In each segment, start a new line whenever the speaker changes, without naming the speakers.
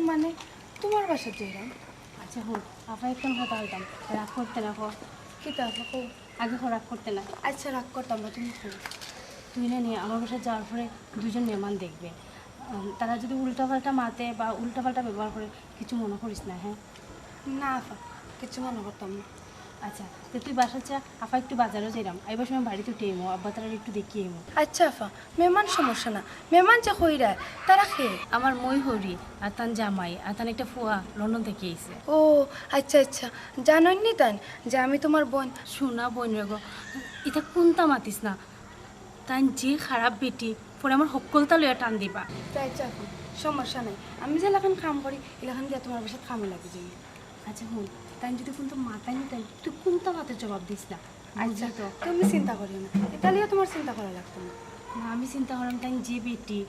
মানে তোমার বাসা যেরাম।
আচ্ছা হোক আপা একটু কথা হইতাম রাগ করতে না কো
কি তা আপা
আগে রাগ করতে না।
আচ্ছা রাগ করতাম না, তুমি
তুই না নিয়ে আমার বাসায় যাওয়ার পরে দুজন মেহমান দেখবে, তারা যদি উল্টাপাল্টা মাতে বা উল্টাপাল্টা ব্যবহার করে কিছু মনে করিস না। হ্যাঁ
না আপা কিছু মনে করতাম না।
আচ্ছা তো তুই বাসার চা আপা একটু বাজারও যাইলাম এবার সময় বাড়িতে উঠে এমো আব্বা তারা একটু দেখিয়ে এমো।
আচ্ছা আপা মেহমান সমস্যা না, মেহমান যে কইরা তারা খেয়ে
আমার মই হরি আর তান জামাই আর তান একটা ফুয়া লন্ডন থেকে এসে।
ও আচ্ছা আচ্ছা জানোনি তান যে আমি তোমার বোন।
শোনা বোন রে গো এটা কোনটা মাতিস না, তাই যে খারাপ বেটি পরে আমার সকলতা লইয়া টান দিবা।
আচ্ছা আপা সমস্যা নাই, আমি যে এলাকান কাম করি এলাকান দিয়ে তোমার বাসায় কামে লাগে যাই।
আচ্ছা হুন তাই যদি কোনটা মাথায় নিতাম তুই কোনটা মাথায় জবাব দিস না।
আচ্ছা তো তুমি চিন্তা করিও না, এতালিও তোমার চিন্তা করা লাগতো না।
না আমি চিন্তা করলাম তাই যে বেটি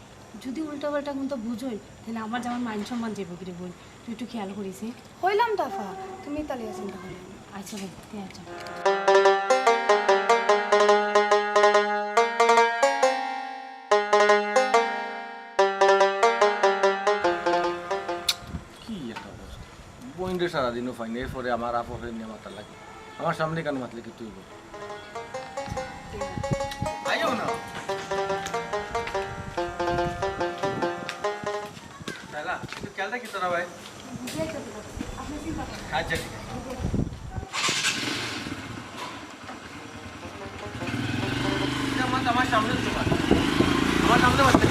যদি উল্টাপাল্টা কোনটা বুঝোই তাহলে আমার যেমন মান সম্মান যাবো কিরে বোন, তুই একটু খেয়াল করিস।
হইলাম তো আপা, তুমি এতালিও চিন্তা করিও না।
আচ্ছা বোন ঠিক আছে।
বইন্ডে সারাদিনও পাইনি, এরপরে আমার আপসে নিয়ে মাথা লাগে, আমার সামনে কেন মাতলে কি তুই বল আইও না তাইলা কিন্তু খেলটা কি তোরা ভাই আচ্ছা ঠিক আছে আমার সামনে তোমার আমার সামনে মারতে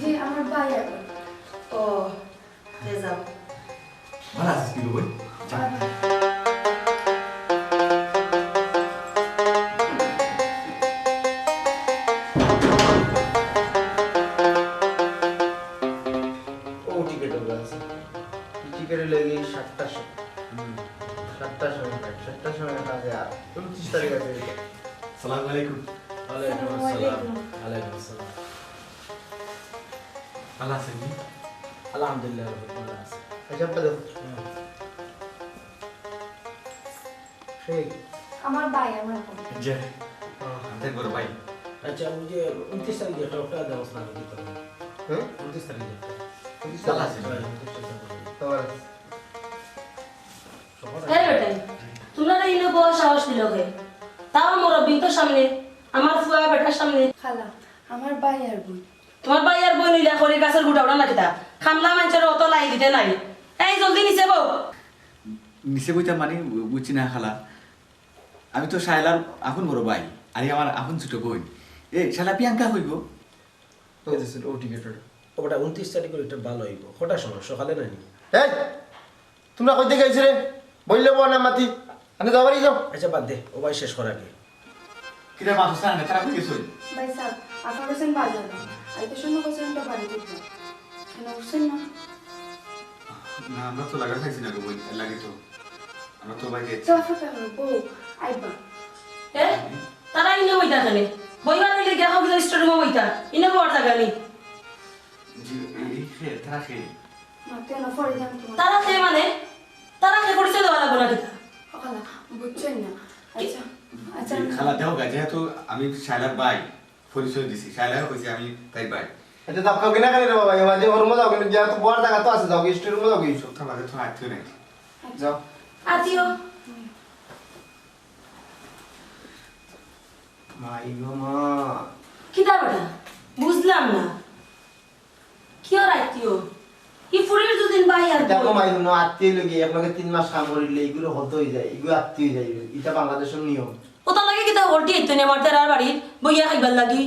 জি আমার ভাই
ও যাও
ভালো আছিস কি বই
ও টিকেট আছে টিকেট লেগে 7টার সময় 7টার সময় 7টার সময় কাজে আর 29 তারিখ আছে।
আসসালামু আলাইকুম।
ওয়ালাইকুম আসসালাম। ওয়ালাইকুম আসসালাম।
ভালো আছেন কি?
আলহামদুলিল্লাহ ভালো আছে। আচ্ছা পড়ো সেই
আমার ভাই আমার বোন।
জি আমাদের বড় ভাই।
আচ্ছা মুঝে 29 তারিখে একটা অফার দাও না দিতে হবে। হ্যাঁ 29 তারিখে
ভালো আছেন?
তোমার
হ্যাঁ বেটাই তোমরা ইনো বড় সাহস দিল গে তাও মুরব্বি তো সামনে আমার ফুয়া বেটার সামনে
খালা আমার ভাই আর বোন।
তোমার ভাই আর বোন ইলা করে গাছের গুটা ওড়া নাকি তা খামলা মানুষের অত লাই দিতে নাই। এই জলদি নিচে বউ।
নিচে বইটা মানে বুঝছি না খালা, আমি তো শায়লার এখন বড় ভাই আর আমার এখন ছোট বোন। এ শালা প্রিয়াঙ্কা হইব
হইতেছে ও টিকেট ওটা 29 তারিখে এটা ভালো হইব। কটার সময় সকালে নাই?
এই তোমরা কই থেকে আইছ রে? বইলে বো না মাতি আনে যাবারই যাও।
আচ্ছা বাদ দে ও ভাই শেষ করা আগে
কিরা মাথা সারা নেতা কই গেছই?
ভাই সাহেব আপনার কাছে বাজার আর তো শুনে কোসেন তো বাড়ি দিতে কেন উঠছেন না?
না আমরা তো লাগা খাইছি না গো বই লাগে তো আমরা তো ভাই গেছি।
চাফা কেন বউ আইবা
এ তারা ইনো বইতা জানে বইবার হইলে দেখো কি স্টোরি মইতা ইনো বড় জায়গা নি।
জি এই খে তারা খে
মাতে না ফরে যান তোমার
তারা খেয়ে মানে তারা খেয়ে পরিচয় দেওয়া লাগবো না কিতা
খালা বুঝছেন না আচ্ছা আচ্ছা
খালা দেও গা যেহেতু আমি শাইলার ভাই পরিচয় দিছি শাইলা কইছে আমি তাই ভাই
এটা দাব খাও কিনা কেন রে বাবা এবার যে রুমে যাও কিন্তু যা তো বড় জায়গা তো আছে যাও স্টোর রুমে যাও কিছু
তোমাদের তো আত্মীয় নাই
যাও
আত্মীয়
মাই গো মা
কিতা বেটা বুঝলাম না কি আর আত্মীয় কি ফুরির দুদিন বাই আর
দেখো মাই গো আত্মীয় লগে আপনাকে 3 মাস কাম করিলে এগুলো হতে হয়ে যায় এগুলো আত্মীয় যায় এটা বাংলাদেশের নিয়ম
ও তো লাগে কিতা ওলটি আইতো না আমার তার বাড়ির বইয়া খাইবার লাগি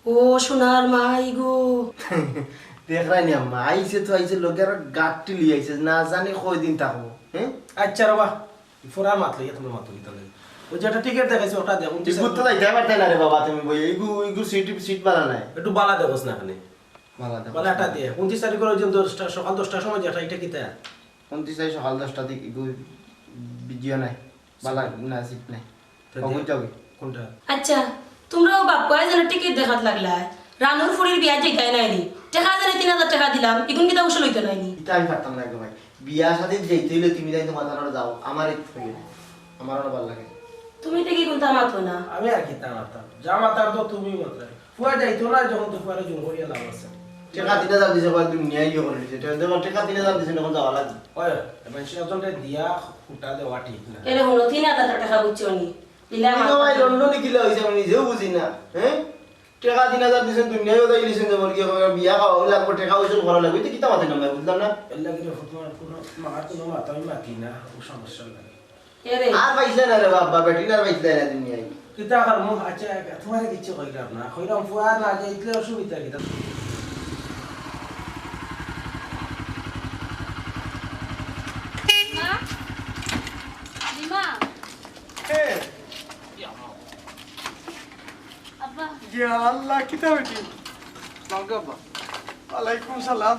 ও সোনার মাই গো
দেখরাই নি আম্মা আইছে তো আইছে লোকের গাটটি লিয়ে আইছে না জানি কয় দিন থাকবো হ্যাঁ
আচ্ছা রবা ফোরার মাত লইয়া তোমার মাত লইতা লাগে ওই যেটা টিকিট দেখাইছে ওটা দেখুন
ঠিক করতে যাইতে পারতে না রে বাবা তুমি বই এগু সিট বানা নাই
একটু বালা দেখোস না খালি
বালা দেখো
বালা একটা দিয়ে 29 তারিখ করে যে 10টা সকাল 10টার সময় যেটা এটা কিতা
29 তারিখ সকাল 10টা দিক এগু বিজিও নাই বালা না সিট নাই কখন যাবে
কোনটা
আচ্ছা তোমরাও বাপ কয় যেন টিকিট দেখাত লাগলা রানুর ফুরির বিয়া যাইতাই নাইনি টাকা জানি 3000 টাকা দিলাম এখন কিতা উসল হইতো নাইনি
এটা আমি পারতাম না গো ভাই বিয়া সাথে যেতে হইলে তুমি যাই তোমার তারা যাও আমার ইচ্ছে হইলে আমার ভালো লাগে
তুমি তো কি কোনটা মাতো না
আমি আর কিতা মাতাম যা মাতার তো তুমি মাত্রা ফুয়া যাইতো না যখন তো ফুয়ারে জোর করিয়া লাভ আছে
টাকা 3000 দিছে ভাই তুমি নিয়ে গিয়ে করে দিছে দেখো টাকা 3000 দিছে তখন যাওয়া লাগে
ওই এবার সে একজনটা দিয়া ফুটা দেওয়া ঠিক না
এরে হলো 3000 টাকা বুঝছো নি দিলাম
তুমি ভাই লন্ডনে কিলা হইছে আমি নিজেও বুঝি না হ্যাঁ টাকা 3000 দিছেন তুমি নিয়ে যাই লিছেন যে কি বিয়া খাওয়া লাগবে টাকা উসুল করা লাগবে এটা কিতা মাথায় নামে বুঝলাম না
এর লাগে তোমার কোনো মার কোনো মাথা আমি মাতি না ও সমস্যা লাগে
এরে
আর পাইছে না রে বাবা বেটি না পাইছে না তুমি আই
কিতা কর মু আচ্ছা তোমার কিছু কইলাম না কইলাম ফুয়া না যাইলে অসুবিধা কিতা
মা রিমা আব্বা
ইয়া আল্লাহ কিতা বেটি
বাবা
ওয়ালাইকুম সালাম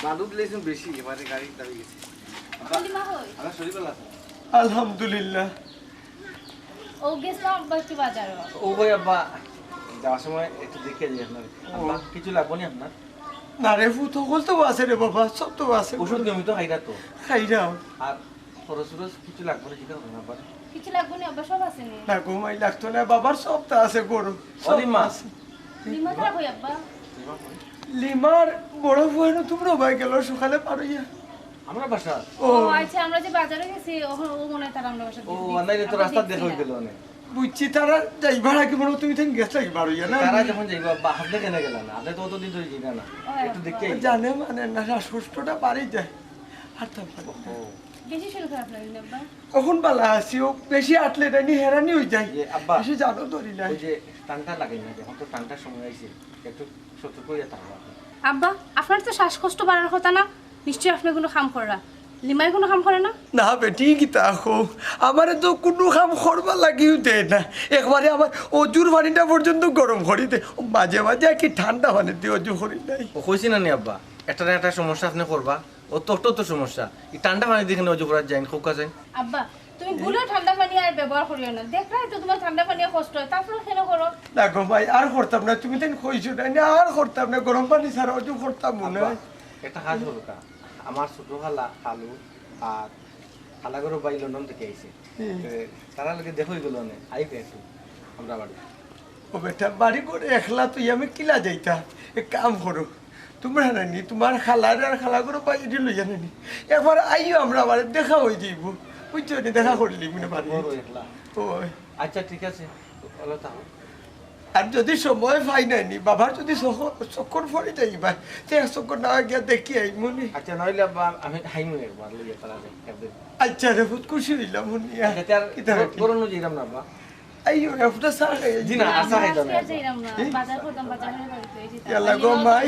বাদুদ লেছেন বেশি এবারে গাড়ি দাবি গেছে
রিমা হই
আমার শরীর ভালো আছে
আলহামদুলিল্লাহ
ও গেছিলাম আব্বা একটু বাজারে
ও ভাই আব্বা যাওয়ার সময় একটু দেখে যাই আপনার আব্বা কিছু লাগবো নি আপনার
না রে ফুট সকল তো আছে রে বাবা সব তো আছে
ওষুধ নিয়মিত খাইরা তো
খাই যাও
আর খরচ খরচ কিছু লাগবো না যেটা আব্বা
কিছু লাগবে না আব্বা সব আছে নি
না ঘুমাই লাগতো না বাবার সব তো আছে গরু
অলি মাছ
রিমা তারা হই আব্বা
লিমার বড় বইন তোমরা ভাই গেল সকালে পারইয়া
আমরা বাসা
ও
ও আচ্ছা আমরা যে বাজারে গেছি ও মনে হয় তারা আমরা বাসা
ও নাই তো রাস্তা দেখা হয়ে গেল অনেক
বুঝছি তারা যাইবার আগে মনে হয় তুমি তেন গেছ লাগি পারইয়া না
তারা যখন যাইবা বা হাতে কেন গেল না আপনি তো অতদিন ধরে যাইবা না একটু দেখে
জানে মানে না ষষ্ঠটা পারি যায় আর তারপর
বেশি শরীর খারাপ লাগে না আব্বা
কখন পালা আসি ও বেশি আটলে রানি হেরানি হয়ে যায়
যে আব্বা
বেশি জানো ধরি না
ওই যে টানটা লাগাই না যখন তো টানটার সময় আইছে একটু সতর্ক হইয়া থাকবা
আব্বা আপনার তো শ্বাসকষ্ট বাড়ার কথা না নিশ্চয়ই আপনি কোনো কাম করা লিমাই কোনো কাম করে না
না বেটি কিতা হো আমারে তো কোনো কাম করবা লাগিও দেয় না একবারে আমার অজুর পানিটা পর্যন্ত গরম করি দে মাঝে মাঝে কি ঠান্ডা পানি দিয়ে অজু করি নাই
ও কইছি না নি আব্বা একটা না একটা সমস্যা আপনি করবা ও তো সমস্যা এই ঠান্ডা পানি দেখে অজু করা যায় খোকা যায়
আব্বা তুমি ভুলেও ঠান্ডা পানি আর ব্যবহার করিও না দেখলাই তো তোমার ঠান্ডা পানি কষ্ট হয় তারপরে কেন করো
না গো ভাই আর করতাম না তুমি তেন কইছো না আর করতাম না গরম পানি ছাড়া অজু করতাম মনে হয়
একটা কাজ হলো কা আমার ছোট খালা খালু আর খালা গরু বাই লন্ডন থেকে আইছে তারা লোকে দেখো গেল না আইবে একটু আমরা বাড়ি
ও বেটা বাড়ি করে একলা তুই আমি কিলা যাইতাম এক কাম করো তোমরা নানি তোমার খালার আর খালা করে বাইরে লইয়া নানি একবার আইও আমরা বাড়ি দেখা হয়ে যাইব বুঝছো নি দেখা করলি মনে পারি
বড় একলা
ওই
আচ্ছা ঠিক আছে ভালো থাকো
আর যদি সময় পাই নাইনি বাবার যদি চক্কর পড়ে যাইবা সে চক্কর না গিয়া দেখি আই মনে
আচ্ছা নইলে আব্বা আমি হাইমু একবার লইয়া তারা যায় একদিন
আচ্ছা রে বহুত খুশি হইলাম মনিয়া
আচ্ছা তার করোনো যাইরাম না আব্বা
আইও একটা চা খাই
জি না আসা খাইতো না
বাজার করতাম বাজারে বাড়িতে এই যে
ইয়ালা গো মাই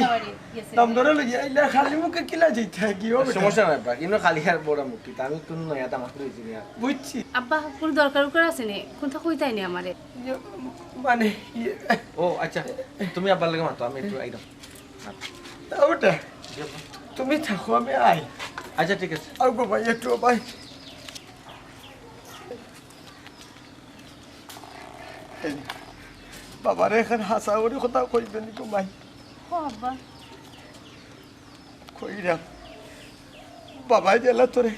নাম ধরে লইয়া আইলা খালি মুখে কিলা যাইতা গিও
সমস্যা নাই আব্বা কিন্তু খালি আর বড় মুক্তি আমি কোন নয়া দাম করেছি না
বুঝছি
আব্বা কোনো দরকার করে আছে নি কোনটা কইতাই নি আমারে
মানে
ও আচ্ছা তুমি আব্বার লাগে মাতো আমি একটু আইরাম
ওটা তুমি থাকো আমি আই
আচ্ছা ঠিক আছে
আর গো ভাই একটু ভাই বাবারে এখন হাসা করে কথা কইবেন গো ভাই
ও আব্বা
কইরাম বাবা গেলা তোরে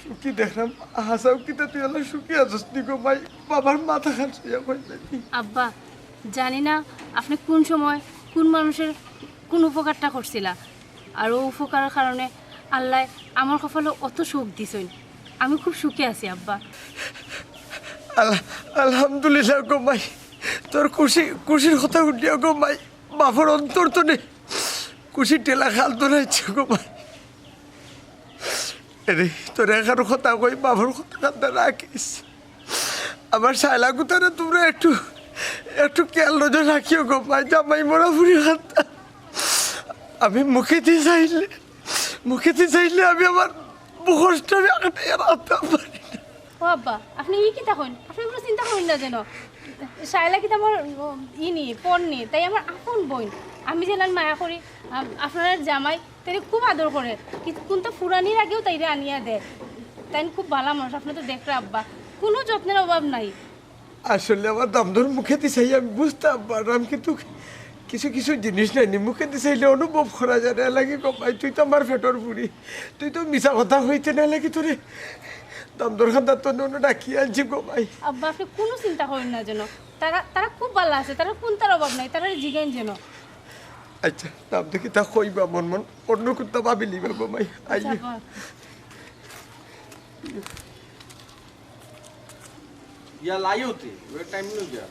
সুখী দেখলাম হাসাও কিতা তুই এলা সুখী আছিস নি গো ভাই বাবার মাথা খান শুয়ে কইলি
আব্বা জানি না আপনি কোন সময় কোন মানুষের কোন উপকারটা করছিলা আর ও উপকারের কারণে আল্লাহ আমার কপালে অত সুখ দিছেন আমি খুব সুখে আছি আব্বা
আলহামদুলিল্লাহ গো ভাই তোর খুশির কথা উঠিয়া গো ভাই বাপর অন্তর তো নেই খুশি টেলা খাল তো নাইছে গো ভাই রে তোর এখানে কথা কই বাপর কথা কান্দা রাখিস আমার সাইলা গুতারে তোমরা একটু খেয়াল নজর রাখিও গো ভাই জামাই মরা ফুরি খাতা আমি মুখেতে চাইলে আমি আমার মুখষ্ট রাখতে পারি না
ও আব্বা আপনি কি তখন আপনি কোনো চিন্তা করেন না যেন শায়লা কি আমার নি পণ নি তাই আমার আপন বোন আমি যেন মায়া করি আপনার জামাই তাই খুব আদর করে কিন্তু ফুরানির আগেও তাইরে আনিয়া দেয় তাই খুব ভালো মানুষ আপনি তো দেখরে আব্বা কোনো যত্নের অভাব নাই
আসলে আমার দামদর মুখেতে চাই আমি বুঝতাম পারলাম কিন্তু কিছু জিনিস নাইনি মুখেতে চাইলে অনুভব করা যায় না লাগে কমাই তুই তো আমার ফেটর পুরি তুই তো মিশা কথা হইতে না লাগে তোরে দামদর খান্দার তো ডাকি আনছি কমাই
আব্বা আপনি কোনো চিন্তা করেন না যেন তারা খুব ভালো আছে তারা কোনটার অভাব নাই তারা জিগাইন যেন
আচ্ছা নাম দেখি তা কইবা মন অন্য কোনটা ভাবিলি বা কমাই আই
ইয়া লাইওতে ওই টাইম নিও যা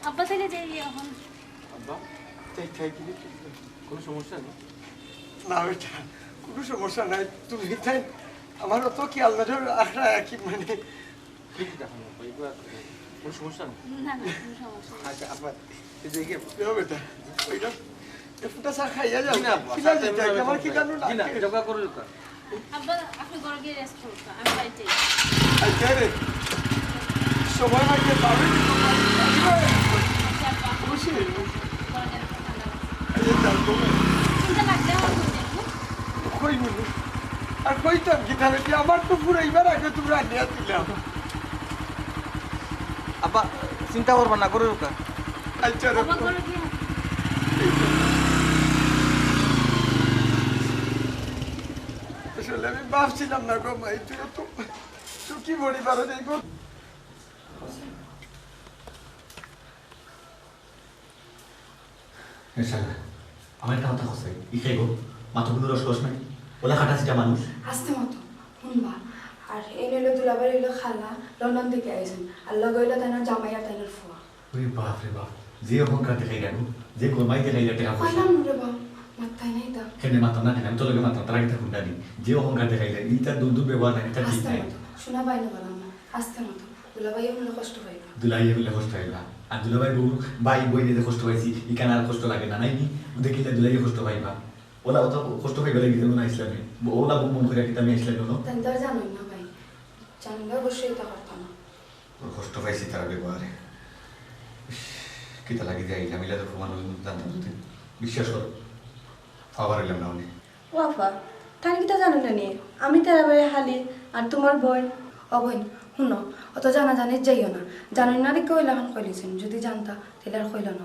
আব্বা থেকে যাই এখন
আব্বা চাই কি কোনো সমস্যা নেই
না বেটা কোনো সমস্যা নাই তুমি তাই আমার অত খেয়াল নজর রাখা কি মানে
ঠিক দেখো কোনো সমস্যা নেই
না না কোনো সমস্যা নেই।
আচ্ছা আব্বা এই দেখে
বেটা ওইটা ফুটা চা খাইয়া যাও
না আব্বা
খিলা যাই আমার কি জানো না
না যোগা করো লোকা
আব্বা আপনি ঘরে গিয়ে রেস্ট করুন আমি বাড়িতে
আচ্ছা রে সময় লাগে পাবে খুশি
চিন্তা লাগলে আমার ঘুরে দেখবো
কই বলি আর কইতাম কি তাহলে কি আমার তো পুরো এবার আগে তোমরা নিয়ে দিলাম
আব্বা চিন্তা করবা না করো লোকা
আচ্ছা
আব্বা ঘরে গিয়ে
আসলে আমি ভাবছিলাম না গো মাই তুই তো সুখী পরিবার যাইব
আমার একটা কথা কথা ই খাইব মাথা কোনো রস নাই ওলা খাটা সিটা মানুষ
আসতে মতো শুনবা আর এই নইলে দুলাবার হইলো খালা লন্ডন থেকে আইছেন আর লগে হইলো তাইনার জামাই আর তাইনার ফুয়া
ওরে বাপ রে বাপ যে অহংকার দেখাই গেল যে গোমাই দেখাই গেল টাকা পয়সা
কইলাম রে বাবা মাথায় নাই তা
কেন মাথা না কেন আমি তো লোকে মাথা তারা কিতা খুন্ডা দিই যে অহংকার দেখাই গেল ইটা দুধ ব্যবহার নাই এটা ঠিক
আসতে
নাই
মতো শোনা বাইনো বললাম না আসতে মতো দুলাভাই হলে কষ্ট পাইবা
দুলাই বলে কষ্ট হইবা আর দুলাভাই বউ ভাই বই নিতে কষ্ট পাইছি ইকান আর কষ্ট লাগে না নাই দেখিলে দুলাই কষ্ট পাইবা ওলা অত কষ্ট পাইবা লাগি যেমন ইসলামে ওলা বউ মন করে কিতা আমি ইসলামে নো
তাই তো আর জানোই না ভাই জানলে অবশ্যই এটা করতাম না
কষ্ট পাইছি তারা ব্যবহারে কিতা লাগি যাই মিলা তো প্রমাণ জানতাম যদি বিশ্বাস করো আবার এলাম না উনি
ও আপা তাই কি তা জানো না নিয়ে আমি তেরা বাড়ি হালি আর তোমার বোন অবৈন শুনো অত জানা জানি যাইও না জানোই না রে কইলা এখন কইলিছেন যদি জানতা তাহলে আর কইলা না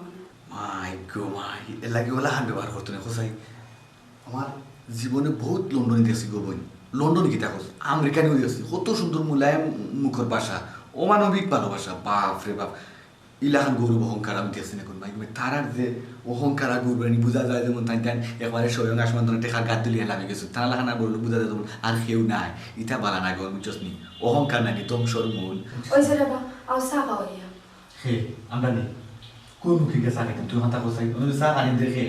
মাই গো মাই এর লাগে ওলা হান ব্যবহার করতো না কোথায় আমার জীবনে বহুত লন্ডনে দেখছি গো বোন লন্ডন কি দেখো আমেরিকানিও দেখছি কত সুন্দর মুলায়ম মুখর ভাষা অমানবিক ভালোবাসা বাপ রে বাপ ইলাহান গৌরব অহংকার আমি দেখছি না কোন ভাই তারার যে অহংকার আর গৌরব বোঝা যায় যেমন তাই তাই একবারে স্বয়ং আসমান ধরে টেকা গাত তুলিয়ে লাভে গেছো তারা লাহান আর বললো বোঝা যায় যেমন আর কেউ নাই ইটা বালা না গর বুঝছস নি অহংকার নাকি ধ্বংসর মূল
ওই যে রে বা আও সাকা হইয়া
হে আমরা নেই কোন মুখে গেছে আগে তুই হাতা কোসাই তুমি চা আনি দেখে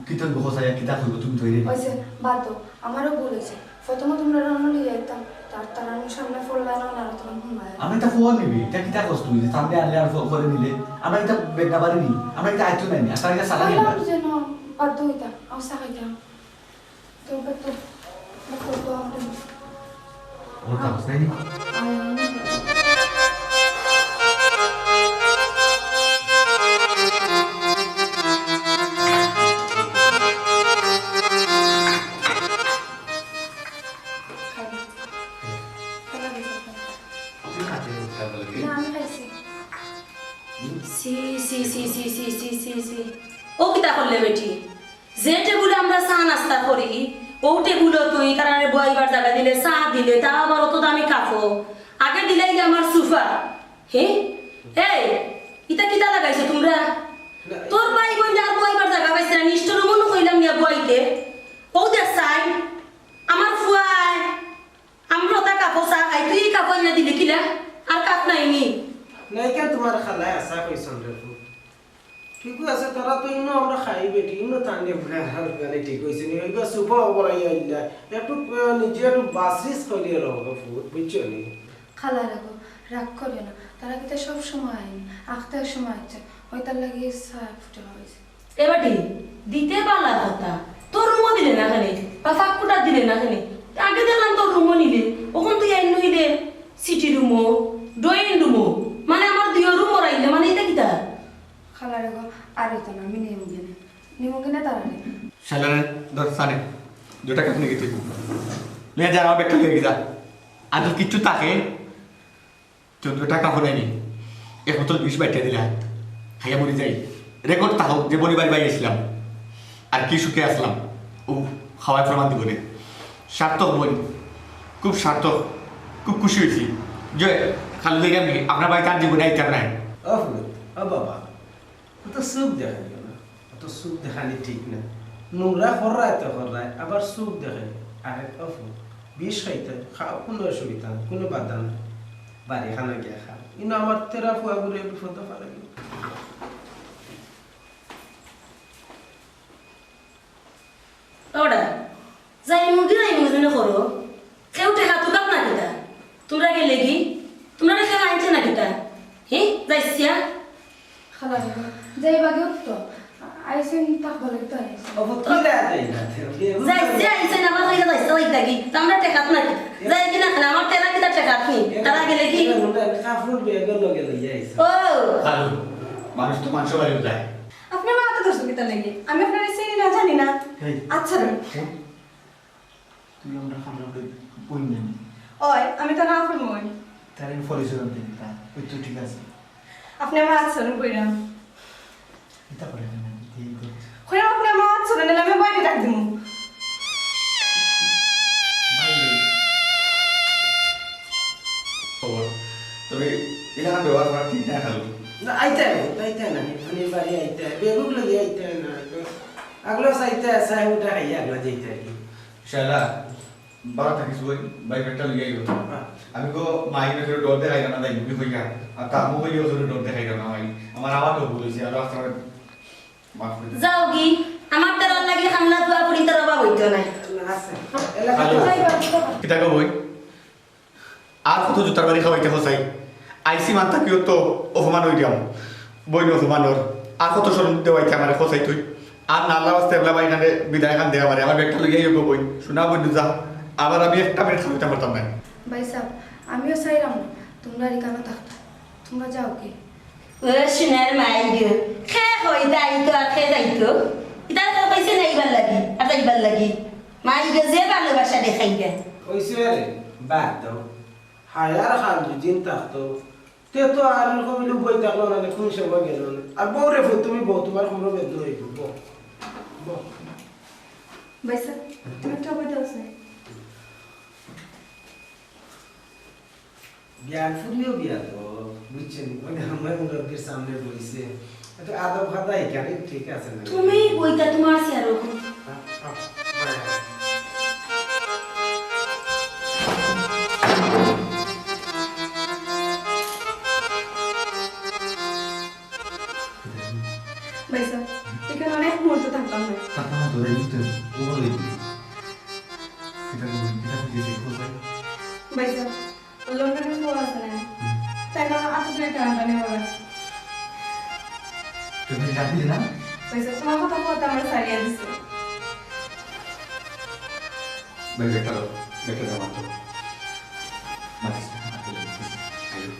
কিতা কোসাই কিতা কইব তুমি ধরে
ওই যে বাদ দাও আমারও ভুল হয়েছে প্রথমে তোমরা রান্না লিয়ে যাইতাম তার আমার সামনে ফোল্লা না আর তখন ঘুমায়
আমি এটা ফোন নিবি এটা কিতা কষ্ট তুই সামনে আনলে আর করে নিলে আমরা এটা বেগনা পারিনি আমরা এটা আইতো নাই আসলে এটা সালা নিবা
কইলাম যে না বাদ দাও এটা আও সাকাইতাম তো তো তো আমাদের
ওর কাজ নাই
সি ও কিতা করলে বেটি যে টেবুলে আমরা চা নাস্তা করি ও টেবুলও তুই কারণে বইবার জায়গা দিলে চা দিলে তা আবার অত দামি কাপো আগে দিলাই আমার সুফা হে এই ইটা কিটা লাগাইছো তোমরা তোর ভাই বোন যার বইবার জায়গা পাইছে না নিষ্ঠুর মনে কইলাম নিয়া বইতে ও দেখ চাই আমার ফুয়াই আমরা তা কাপো চা খাই তুই কাপড় না দিলে কিলা আর কাপ নাই নি
নাইকা তোমার খালায় আসা কইছন রে ফুট ঠিক আছে তোরা তো ইনো আমরা খাই বেটি ইনো তান্ডে আর গানে ঠিক হইছে নি হইবা সুপা বড়াই আইলা একটু নিজে একটু বাসরিস করিয়ে রও ফুট বুঝছো নি
খালা রাখো রাগ করিও না তারা কিন্তু সব সময় আইন আখতার সময় আছে ওই তার লাগিয়ে সাপ ফুটে হয়েছে
এবারে দিতে পারলা কথা তোর রুমও দিলে না খানে বা ফাঁকুটা দিলে না খানে আগে দেখলাম তোর রুমও নিলে ওখান তুই আইন নইলে সিটি রুমও ড্রয়িং রুমও মানে আমার দুই রুম রাইলে মানে এটা কিতা
খালা রাখো আর হইতো না আমি নিমো কিনে তারা নেই
শালারে ধর সানে 2 টাকা নিয়ে গেছি নিয়ে যা আমার ব্যাগটা নিয়ে যা আর যদি কিচ্ছু থাকে 14 টাকা হয়নি এক বোতল 20 বাইটা দিলা খাইয়া মরি যাই রেকর্ড তাহো যে বনি বাড়ি বাই গেছিলাম আর কি সুখে আসলাম ও খাওয়ায় প্রমাণ দিব রে সার্থক বই খুব সার্থক খুব খুশি হয়েছি যে খালি দেখে আমি আপনার বাড়িতে আর জীবনে আইতার নাই
ও ফুট ও বাবা অত সুখ দেখা গেল না অত সুখ দেখানি ঠিক না নোংরা খররায় তো খররায় আবার সুখ দেখাই আরে ও ফুট বিষ খাইতে খাও কোনো অসুবিধা নেই কোনো বাধা নেই বাড়ি খানা গিয়া খাও কিন্তু আমার তেরা ফুয়া ঘুরে বিপদ পারে
ওটা যাই মুগি নাই মুগিনে করো কেউ টেকা তুকাপ না কিতা তোমরা গেলে কি তোমরা রেখে আনছে না কিতা হে যাইছিয়া
খালা রাখো যাই বাগে উঠতো আইসেন তাক বলে তো আইসেন
ও ফুট কি দেয় না
যাইছিয়া আইছে না আমার কইরা যাইছে লাইতা কি তোমরা টেকাত না কিতা যাই কিনা খানা আমার তেরা কিতা টেকাত নি তারা গেলে কি
কাপড় বেগর লগে লইয়া আইছে
ও
খালু মানুষ তো মানুষ বাড়ি যায়
আপনি আমার হাতে ধরছো কিতা লেগে আমি আপনার চিনি না জানি না আচ্ছা রে
তুই আমরা খামরা বই নেই
ওই আমি তো না আপন মই
তার ফলিস জানতে তা ওই তো ঠিক আছে
আপনি আমার আচরণ কইরাম
এটা করে না ঠিক আছে
কইরাম আপনি আমার আচরণ নিলে আমি বাইরে ডাক দিমু
খবর তবে এলাকা ব্যবহার করা ঠিক না খালু
না আইতে না মানে বাড়ি আইতে বেগুক লগে আইতে না আগলো সাইতে সাই উঠা খাইয়া আগলা যাইতে আর কি
শালা বারো থাকিস বই বাইক একটা লিয়ে আইব আমি গো মাই নজরে ডর দেখাই না যাই বুঝি কইয়া আর কামও কইও জোরে ডর দেখাই না মাই আমার আবার তো ভুল হইছে আর রাস্তা মাফ করে দাও।
যাও কি আমার তেরা লাগি খামলা তুয়া পুরি তেরা বাবা হইতো নাই
আছে এলাকা
হ্যালো কিতা গো বই আর কত জুতার বাড়ি খাওয়াইতে হসাই আইসি মান থাকিও তো অপমান হই দিয়াম বই নো অপমানর আর কত শরম দেওয়াইতে আমারে হসাই তুই আর নাল্লা বাস্তে এবলা বাই খানে বিদায় খান দে আমারে আমার ব্যাগটা লইয়া আইব বই শোনা বই যা আবার আমি একটা মিনিট খাইতে পারতাম না
ভাই সাহেব আমিও চাইলাম না তোমরা এখানে থাকতো তোমরা যাও কি
ও শুনার মাই গো খে হই দাইতো আর খে যাইতো ইতা তো কইছে না ইবার লাগি আর যাইবার লাগি মাই গো যে ভালোবাসা দেখাইবে
কইছে রে বাদ দাও হায়ার খান দিন থাকতো তে তো আর কইলো বই থাকলো না কোন সময় গেল না আর বউ রে তুমি বউ তোমার খবর বেদ হইব বউ
ভাই সাহেব তুমি একটা বই দাও স্যার
বিয়া ফুরিও বিয়া তো বুঝছেন মানে আমার মুরব্বীর সামনে বইছে তো আদব খাতা এখানে ঠিক আছে না
তুমি বইটা তোমার সিয়ারো
ভাই সাহেব এখানে অনেক মুহূর্ত থাকলাম না
তারপর ধরে নিতে ওভার হইবি কিতা বই কিতা বুঝিয়ে হসাই
ভাই সাহেব লন্ডনে ফোন আছে না তাই না আতো করে টাকা নেওয়া
তুমি জানি না
ভাই সাহেব তোমার কথা বলতে আমার সারিয়া দিছে
ভাই বেটা দাও মাত্র মাতিস না আইলো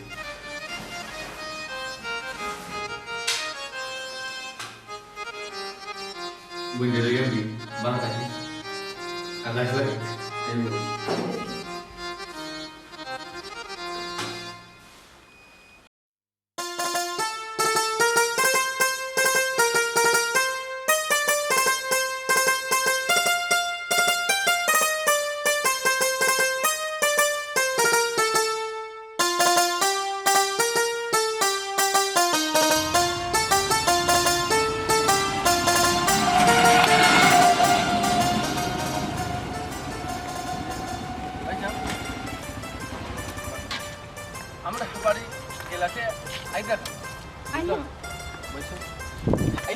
বই গেলে গেলি বানা থাকি আল্লাহ লাগে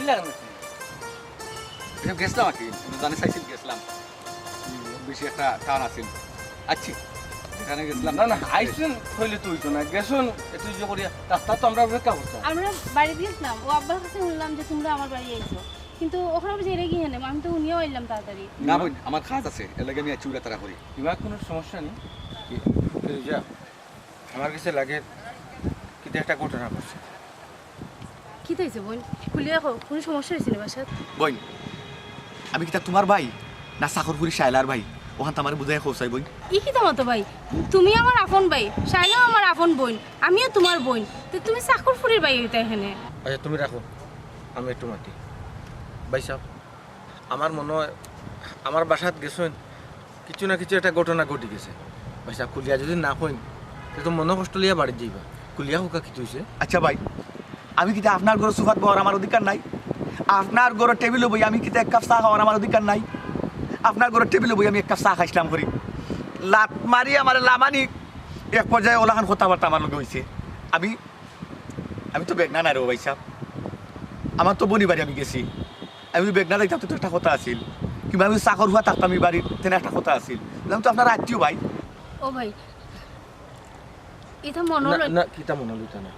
লাগানো
এসব গেছিলাম আর কি জানে চাইছিল গেছিলাম বেশি একটা টান আছিল আচ্ছি যেখানে গেছিলাম
না না আইসুন হইলে তুই তো না গেছুন তুই যে করিয়া রাস্তা তো আমরা অপেক্ষা করতাম
আমরা বাড়িতে গেছিলাম ও আব্বার কাছে শুনলাম যে তোমরা আমার বাড়ি আইছো কিন্তু ওখানে বুঝে এরে গিয়ে নেম আমি তো উনিও এলাম তাড়াতাড়ি
না বোন আমার কাজ আছে এর লাগে আমি চুরা তারা করি
এবার কোনো সমস্যা নেই যা আমার কাছে লাগে কিন্তু একটা ঘটনা করছে
কি হয়েছে বোন খুলিয়া কো কোনো সমস্যা হয়েছে না বাসাত
বোন আমি কি তা তোমার ভাই না চাকরপুরি শায়লার ভাই ওখান তো আমার বুঝাই খোঁচাই বোন
ই কি তোমার তো ভাই তুমি আমার আপন ভাই শাইলাও আমার আপন বোন আমিও তোমার বোন তো তুমি চাকরপুরির ভাই হইতা এখানে
আচ্ছা তুমি রাখো আমি একটু মাতি ভাই সাহেব আমার মনে হয় আমার বাসাত গেছেন কিছু না কিছু একটা ঘটনা ঘটি গেছে ভাই সাহেব কুলিয়া যদি না হইন তো মনে কষ্ট লিয়া বাড়ির যাইবা কুলিয়া হোকা কি হয়েছে
আচ্ছা ভাই আমি কিতা আপনার ঘরে সুফাত বহার আমার অধিকার নাই আপনার ঘরে টেবিলে বই আমি কিতা এক কাপ চা খাওয়ার আমার অধিকার নাই আপনার ঘরে টেবিলে বই আমি এক কাপ চা খাইছিলাম করি লাত মারি আমার লামানি এক পর্যায়ে ওলাখান কথাবার্তা আমার লগে হয়েছে আমি তো বেগনা নাই রে ভাই সাহেব আমার তো বনি বাড়ি আমি গেছি আমি বেগনা যাইতাম তো একটা কথা আছিল কিংবা আমি চাকর হওয়া থাকতাম আমি বাড়ির তেনে একটা কথা আছিল আমি তো আপনার আত্মীয় ভাই
ও ভাই এটা মনে
না না কিতা মনে লইতা না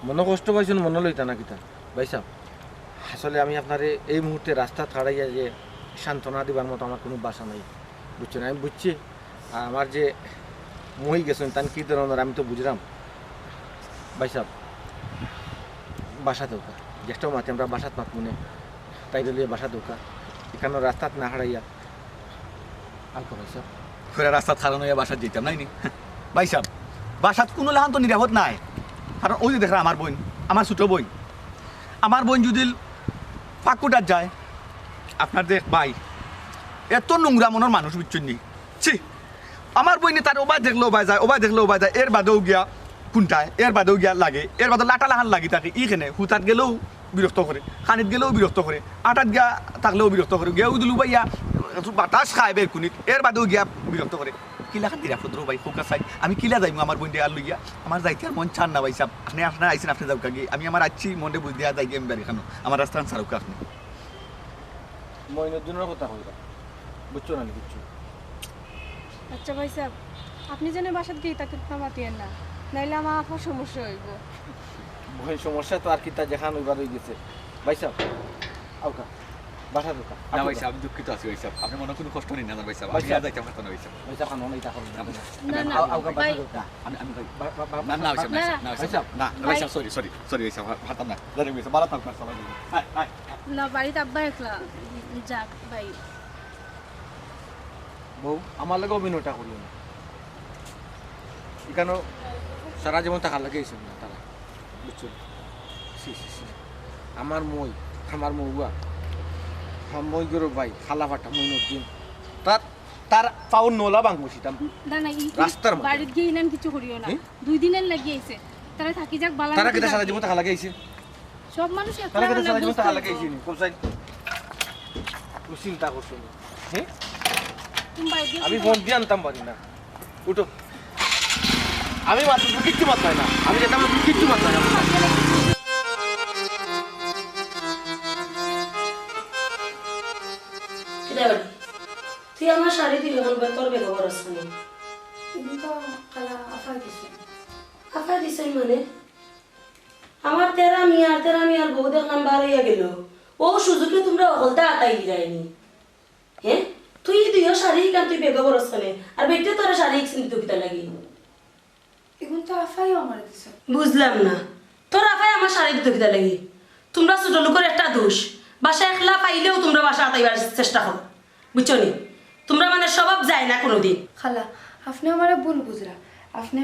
মনে কষ্ট পাইছেন মনে লইতা না কিতা ভাই সাহেব আসলে আমি আপনার এই মুহূর্তে রাস্তা ছাড়াইয়া যে সান্ত্বনা দিবার মতো আমার কোনো বাসা নাই বুঝছেন আমি বুঝছি আর আমার যে মই গেছেন তান কী ধরনের আমি তো বুঝলাম ভাই সাহেব বাসা দৌকা জ্যেষ্ঠও মাতে আমরা বাসাত মাত মনে তাই লিয়ে বাসা দৌকা এখানে রাস্তাত না হারাইয়া আলকা ভাই সাহেব
ফেরা রাস্তা খারানো হইয়া বাসাত যেতাম নাই নি ভাই সাহেব বাসাত কোনো লাহান তো নিরাপদ নাই কারণ ওই যে দেখা আমার বোন আমার ছোটো বোন আমার বোন যদি ফাঁকুটার যায় আপনার দেখ ভাই এত নোংরা মনের মানুষ বুঝছেন নি ছি আমার বইনে তার ওবাই দেখলে ওবাই যায় ওবাই দেখলে ওবাই যায় এর বাদেও গিয়া খুনটায় এর বাদেও গিয়া লাগে এর বাদে লাটা লাহান লাগি থাকে ইখানে হুতাত গেলেও বিরক্ত করে খানিত গেলেও বিরক্ত করে আটাত গিয়া থাকলেও বিরক্ত করে গিয়াও দিলু বাইয়া বাতাস খায় বের খুনিত এর বাদেও গিয়া বিরক্ত করে কিলা খান নিরাপদ রো ভাই ফোকাস চাই আমি কিলা যাইমু আমার বোন আর লইয়া আমার যাইতে আর মন চান না ভাই সাহেব আপনার আইসেন আপনি যাও কাগি আমি আমার আছি মনে বুঝ দিয়া যাই আমি বাড়ি খানো আমার রাস্তা ছাড়ুক আপনি
মইনুদ্দিনের কথা কইবা বুঝছো না বুঝছো
আচ্ছা ভাই সাহেব আপনি যেন বাসাত গিয়ে তাকে মাতিয়েন না নাইলে আমার আপার সমস্যা হইব
ভয় সমস্যা তো আর কিতা যেখান ওইবার হয়ে গেছে ভাই সাহেব আউকা বাসা দোকা
না ভাই সাহেব দুঃখিত আছি ভাই সাহেব আপনি মনে কোনো কষ্ট নেই না ভাই সাহেব
ভাই
আমি
সাহেব।
যাইতে পারতাম না ভাই সাহেব
ভাই সাহেব আনো এটা করুন
না না
আউকা
ভাই
বাসা দোকা
আমি ভাই
না
না না ভাই সাহেব না ভাই সাহেব না ভাই সাহেব সরি ভাই সাহেব হাতাম না জানি ভাই সাহেব ভালো থাকবেন সালাম
না বাড়িতে আব্বা একলা যাক ভাই
বউ আমার লাগে অভিনয়টা করিও না এখানে সারা জীবন টাকা লাগাইছে না তারা বুঝছো সি সি সি আমার মৌয়া মই গরু ভাই খালা ফাটা মইনুদ্দিন তার পাউন নোলা বাং বসিতাম
না না
রাস্তার মধ্যে।
বাড়িতে গিয়ে ইনান কিছু করিও না
হুম?
2 দিনের লাগি আইছে তারা থাকি যাক বালা
তারা
মতো
কেটে সারা
যাক।
জীবন টাকা লাগাইছে
সব মানুষ
তারা
একলা
কেটে সারা
হলে
জীবন
বুঝতে
টাকা
হইব।
লাগাইছে কোন সাইড তুই চিন্তা করছো না। হ্যাঁ
তুমি বাড়িতে গিয়ে
আমি
কি
ফোন দিয়ে আনতাম পারি না উঠো আমি মাত্র কিচ্ছু মাত পাই না আমি যেতাম কিচ্ছু মাত পাই না
তুই আমার শাড়ি দিলে বলবে তোর বেগো বড় শুনি
কিন্তু তো খালা আফাই দিছে
আফা দিছে মানে আমার তেরা মিয়ার বউ দেখলাম বার হইয়া গেল ও সুযোগে তোমরা অকলতা আতাই যায়নি হ্যাঁ তুই দুইও শাড়ি কান তুই বেগো বড় শুনে আর বেটে তোরা শাড়ি কিনতে দুকিতা লাগি
এখন তো আফাইও আমার দিছে
বুঝলাম না তোর আফাই আমার শাড়ি দুকিতা লাগি তোমরা ছোট লোকের একটা দোষ বাসা একলা পাইলেও তোমরা বাসা আতাইবার চেষ্টা করো বুঝছো নি তোমরা মানে স্বভাব যায় না কোনোদিন
খালা আপনি আমার ভুল বুঝরা আপনি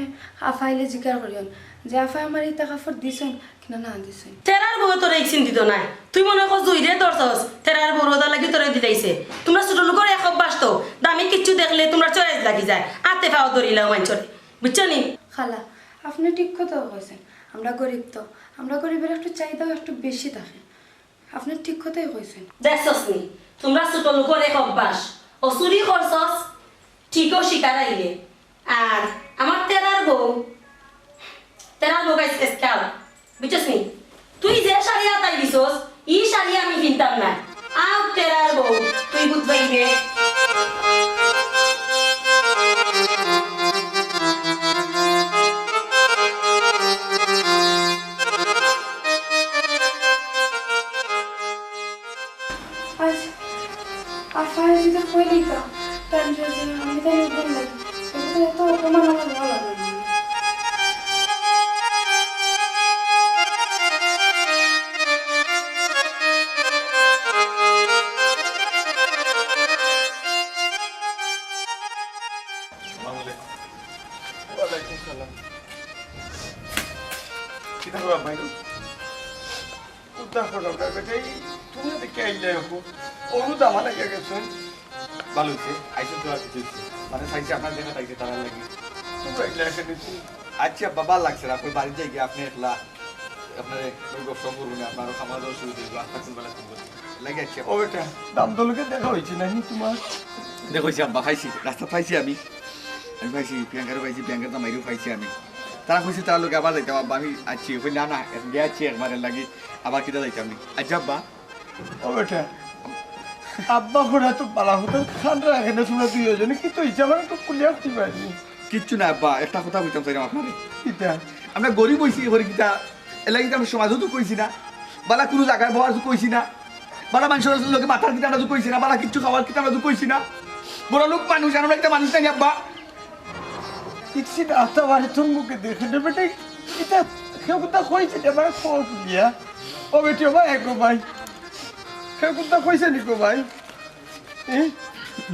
আফাইলে জিজ্ঞাসা করিয়ন যে আফাই আমার ইতা কাপড় দিছেন কিনা না দিছেন
তেরার বউ তোর এই চিন্তিত নাই তুই মনে কর জুইরে ধরছস তেরার বউ রোদা লাগি তোরে দিলাইছে তোমরা ছোট লোকের এক অভ্যাস তো দামি কিচ্ছু দেখলে তোমরা চয়েস লাগি যায় আতে পাও ধরিলাও মাঞ্চরে বুঝছো নি
খালা আপনি ঠিক কথা কইছেন আমরা গরিব তো আমরা গরিবের একটু চাহিদাও একটু বেশি থাকে আপনি ঠিক কথাই কইছেন
দেখছস নি তোমরা ছোট লোকের এক অভ্যাস ও চুরি করছস ঠিকও শিকার আইলে আর আমার তেরার বউ গাইছে খেয়াল বুঝছস নি তুই যে শাড়ি আতাই দিছস ই শাড়ি আমি কিনতাম না আউ তেরার বউ তুই বুঝবাইবে
আজ আফায় যদি কইলি তো তার জন্য আমি তাই বললাম তো তোমার আমার ভালো লাগে না।
ওয়ালাইকুম সালাম। কিতা হবা ভাই? উদ্ধার করো না বেটা, এই তুমি দেখে আইলে হবো। অনুদ আমার লাগে গেছেন।
ভালো হয়েছে আইসে তো আর কিছু হয়েছে মানে চাইছে আপনার দেখা তাইছে তারা লাগে
তুমি আইলে এখানে তুমি।
আচ্ছা বাবা লাগছে না আপনি বাড়ি যাই গিয়ে আপনি একলা আপনার ব্যবসা করবেন আপনারও খাওয়া দাওয়া শুরু করবে আপনার বেলা লাগে আচ্ছা
ও বেটা দাম দলকে দেখা হয়েছে নাকি তোমার?
দেখছি আব্বা খাইছি রাস্তা পাইছি আমি পাইছি প্রিয়াঙ্কারও পাইছি প্রিয়াঙ্কার দামাইরও পাইছি আমি তারা কইছে তার লোক আবার যাইতাম আব্বা আমি আছি ওই না না গেছি একবারের লাগি আবার কিটা যাইতাম আমি আচ্ছা আব্বা
ও বেটা আব্বা ঘোড়া তো পালা হতো খান্ডা রাখে না তোমরা দুইজনে কি তো ইচ্ছা মানে তো কুলিয়া কি পারিনি
কিচ্ছু না আব্বা একটা কথা বলতাম চাইলাম আপনারে
কিতা
আমরা গরিব হয়েছি ঘরে কিটা এলা কিন্তু আমি সমাজও তো কইছি না বালা কোনো জায়গায় বহার তো কইছি না বালা মানুষের লোকে মাথার কিটা আমরা তো কইছি না বালা কিচ্ছু খাওয়ার কিটা আমরা তো কইছি না বড় লোক মানুষ আমরা একটা মানুষ নাই আব্বা
ইচ্ছি না আত্মা বাড়ি তোর মুখে দেখে নেবে বেটা এটা কেউ কোথা কইছে যে আমার খোয়া কুলিয়া ও বেটি ও ভাই গো ভাই কেউ কোথা কইছে নি গো ভাই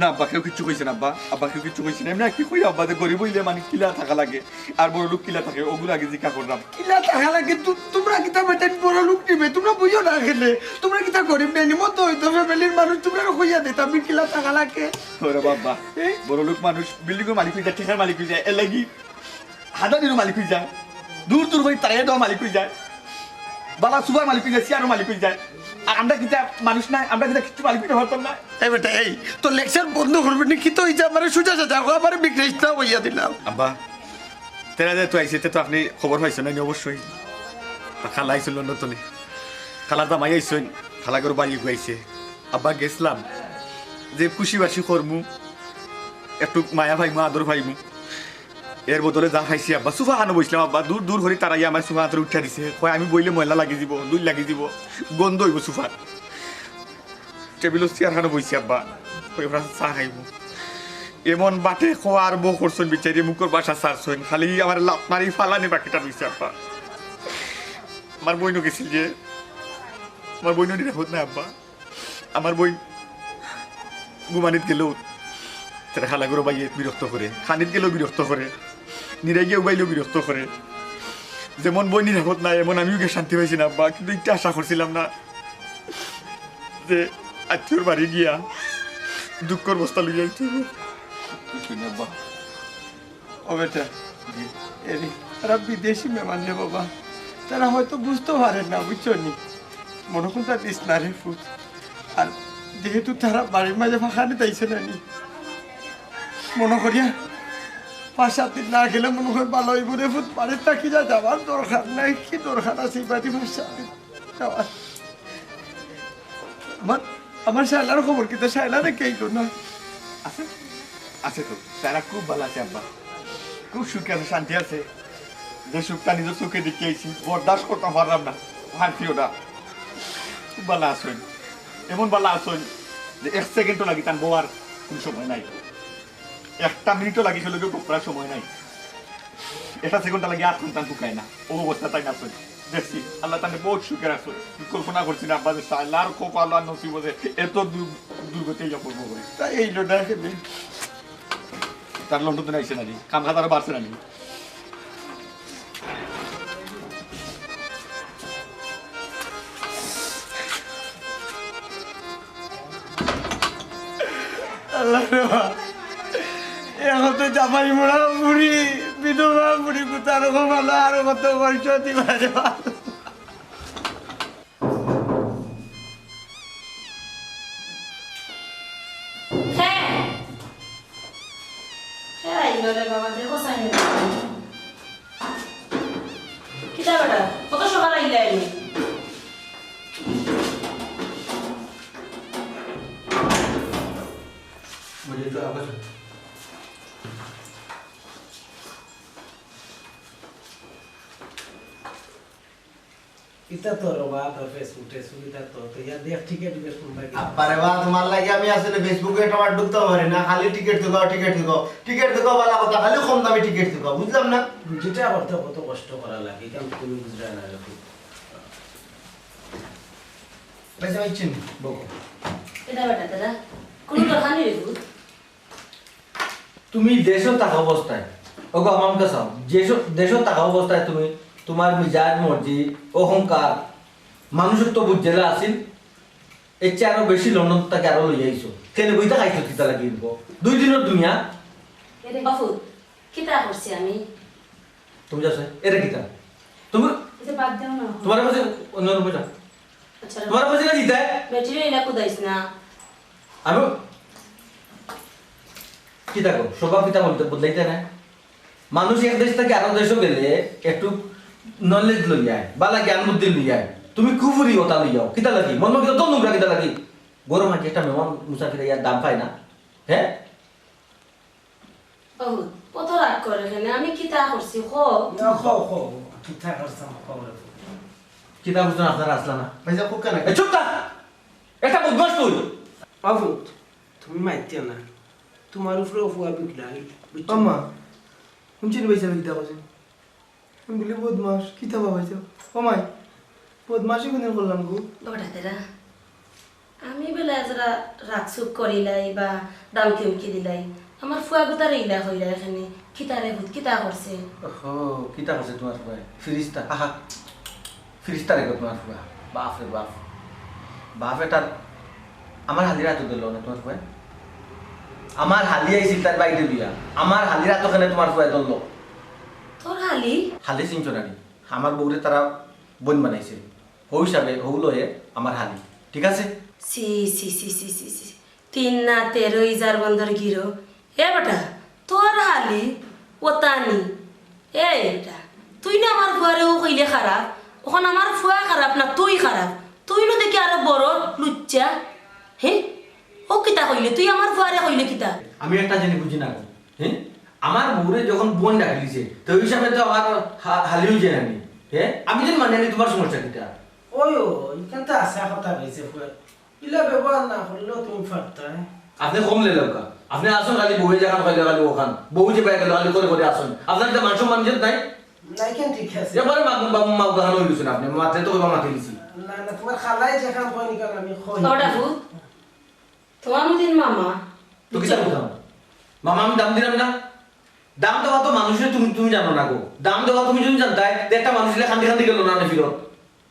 না আব্বা কেউ কিচ্ছু কইছে না আব্বা আব্বা কেউ কিচ্ছু কইছে না এমনি কি কই আব্বা যে গরিব হইলে মানে কিলা থাকা লাগে আর বড় লোক কিলা থাকে ওগুলো আগে জিজ্ঞা করলাম
কিলা টাকা লাগে তোমরা কিতা বেটা বড় লোক নিবে তোমরা বুঝো না খেলে তোমরা কিতা গরিব নেই মতো হইতো ফ্যামিলির মানুষ তোমরা কইয়া দিত আমি কিলা টাকা লাগে
ওরে বাবা বড় লোক মানুষ বিল্ডিং এর মালিক হয়ে যায় ঠিকার মালিক হয়ে যায় এর লাগি হাজারেরও মালিক হয়ে যায় দূর দূর হয়ে তারাই দেওয়া মালিক হয়ে যায় বাবা সুপার মালিক হয়ে যায় চেয়ারও মালিক হয়ে যায় আর আমরা কিতা মানুষ নাই আমরা কিতা কিছু মালিক হইতে পারতাম না
এই বেটা এই তো লেকচার বন্ধ করবে নি কি তো হইছে আমার সুজা যা আমার বিক্রেতা হইয়া দিলাম
আব্বা তেরা যে তো আইসে তো আপনি খবর পাইছেন না অবশ্যই খালা আইছিল নতুন খালার দাম আইসেন খালা করে বাড়ি গুয়াইছে আব্বা গেছিলাম যে খুশিবাসি করমু একটু মায়া ভাইমু আদর ভাইমু এর বদলে যা খাইছি আব্বা সুফা খানো বসলাম আব্বা দূর দূর হয়ে তারাই আমার সুফা হাতে উঠা দিছে কয় আমি বইলে ময়লা লাগি যাব দুই লাগি যাব গন্ধ হইব সুফা টেবিল চেয়ার খানো বইছি আব্বা ওই ওরা চা খাইবো এমন বাটে খোয়ার বউ করছেন বিচারি মুখর বাসা সারছেন খালি আমার লাভ মারি ফালানি বাকিটা রয়েছে আব্বা আমার বইনও গেছিল যে আমার বইনও নিরাপদ না আব্বা আমার বই গুমানিত গেলেও তারা খালাগুলো বাইয়ে বিরক্ত করে খানিত গেলেও বিরক্ত করে নিরাই গিয়ে উবাইলেও বিরক্ত করে যেমন বই নিরাপদ না এমন আমিও গিয়ে শান্তি পাইছি না আব্বা কিন্তু একটু আশা করছিলাম না যে আত্মীয়র বাড়ি গিয়া দুঃখর বস্তা লইয়া
বাবা ও বেটা এরা বিদেশি মেহমান রে বাবা তারা হয়তো বুঝতে পারে না বুঝছো নি মনে কোন তার দিস না রে ফুট আর যেহেতু তারা বাড়ির মাঝে ফাঁকা নিতে আইছে না নি মনে করিয়া 5-7 দিন না গেলে মনে হয় ভালো হইব রে ফুট বাড়ির থাকি যা যাওয়ার দরকার নাই কি দরকার আছে এই বাড়ি 5-7 দিন যাওয়ার আমার শায়লার খবর কিন্তু শায়লা রে কেই না
আছে আছে তো তারা খুব ভালো আছে আব্বা খুব সুখে আছে শান্তি আছে যে সুখটা নিজের চোখে দেখে আইছি বরদাস্ত করতে পারলাম না হারতিও না খুব ভালো আসেন এমন ভালো আসেন যে 1 সেকেন্ডও লাগি তার বোয়ার কোন সময় নাই 1 মিনিটও লাগি চলে গিয়ে করার সময় নাই 1 সেকেন্ডটা লাগে আর কোন টুকায় না ও অবস্থা তাই না দেখছি আল্লাহ তাকে বহুত সুখে রাখছো কল্পনা করছি না আব্বা যে আল্লাহর খুব আল্লাহ নসিব হচ্ছে এত দুর্গতি ইয়া করবো বলে
তাই এই লোটা খেলে
তার লন্ডন আইসে নাকি কাম খাতারও বাড়ছে নাকি
আল্লাহ রে এখন তো জামাই মোড়া বুড়ি বিধবা বুড়ি কোথার ভালো আরো কত বয়স দিবারে
বাবা দেখো সাইন কিতা বেটা কত সকাল আইলে
একটু আবার
ইতা তোর বা তোর ফেসবুক টেসবুক ইতা তো ইয়া দেখ টিকেট টিকেট কোনটা কি
আব্বারে বা তোমার লাগে আমি আসলে ফেসবুকে তোমার ঢুকতে পারি না, খালি টিকিট ঢুকাও টিকিট ঢুকাও বালা কথা, খালি কম দামি টিকিট ঢুকাও, বুঝলাম না?
যেটা করতে কত কষ্ট করা লাগে এটা তুমি বুঝরা না রাখি
পয়সা পাইছেন
বকো
এটা বেটা দাদা কোন দরকার নেই রে ভূত।
তুমি দেশও থাকা অবস্থায় ওকে আমার কাছে দেশও থাকা অবস্থায় তুমি তোমার মিজাজ মর্জি অহংকার মানুষত্ব বুঝেলা আছিল এর চেয়ে আরো বেশি লন্ডন তাকে আরো লই আইছো কেন বইটা খাইছো কিতা লাগি দিব 2 দিনের দুনিয়া
বাপু কিতা করছি আমি?
তুমি যাচ্ছে এটা কিতা তুমি
এটা বাদ দাও না।
তোমার কাছে অন্য রূপে
আচ্ছা
তোমার কাছে না দিতে
ব্যাটারি না কুদাইছ না।
আমি কিতা কর স্বভাব কিতা বলতে বদলাইতে না মানুষ এক দেশ থেকে আরো দেশও গেলে একটু নলেজ লই যায় বালা জ্ঞান বুদ্ধি লই যায় তুমি কুফুরি কথা লই যাও কিতা লাগি মন কিতা তো নোংরা কিতা লাগি গরম আছে একটা মেহমান মুসাফির ইয়ার দাম পায় না হ্যাঁ
বাবু কত রাগ করে এখানে, আমি কিতা করছি খো
না খাও খাও কিতা করছাম খবর
কিতা বুঝছেন আপনারা আসলা না
পয়সা খুব কেন?
চুপ থাক একটা বদমাস তুই
বাবু তুমি মাইতে না তোমার উপরে অফুয়া বিকলাই
আম্মা শুনছেন পয়সা কিতা করছেন? আমি বলি বদমাস কিতা ভাবাইছো? কমাই বদমাসই কোনে করলাম গো?
বেটা দাদা আমি বেলা যারা রাগ সুখ করিলাই বা দামকি উমকি দিলাই আমার ফুয়া গুতার ইলা হইলা এখানে কিতা রে ভূত কিতা করছে?
ও কিতা করছে তোমার ফুয়া ফিরিস্তা আহা ফিরিস্তা রেখো তোমার ফুয়া বাপ রে বাপ বাপ এটার আমার হালিরা তো দিল না তোমার ফুয়া আমার হালি আইছিল তার বাইরে দিয়া আমার হালিরা তো কেন তোমার ফুয়া ধরলো
তোর হালি
হালি চিনচনানি আমার বউরে তারা বোন বানাইছে হৌ হিসাবে হৌলো হে আমার হালি ঠিক আছে
C C C C C C 3 না 13 ইজার বন্দর গিরো এ বেটা তোর হালি ওতানি এটা তুই না আমার ফুয়ারে ও কইলে খারাপ ওখান আমার ফুয়া খারাপ না তুই খারাপ তুই না দেখি আরো বড় লুচ্চা হে ও কিতা কইলে তুই আমার ফুয়ারে কইলে কিতা?
আমি একটা জিনিস বুঝি না গো, হ্যাঁ আমার বউরে যখন বোন ডাকলিছে তো ওই হিসাবে তো আমার হালিও জেনানি হ্যাঁ আমি যেন মানে তোমার সমস্যা কিটা
ওই এখান তো আসা কথা কইছে ফুয়া ইলা ব্যবহার না করলেও তুমি পারতা
আপনি কম লে লোকা আপনি আসুন খালি বউয়ে যখন খাইলে খালি ওখান বউ যে পাই গেল খালি করে করে আসুন আপনার একটা মান সম্মান যেত নাই
না কেন ঠিক আছে
এবারে মা গান হয়ে গেছেন আপনি মাত্রে তো কইবা মাতি দিছি
না না তোমার খালাই যেখান কইনি কারণ আমি কই
ওটা ভূত তোমার মদিন মামা
তো কি জানো মামা আমি দাম দিলাম না দাম দেওয়া তো মানুষের তুমি তুমি জানো না গো দাম দেওয়া তুমি যদি জানতাই একটা মানুষের খান্দি খান্দি গেল না ফিরত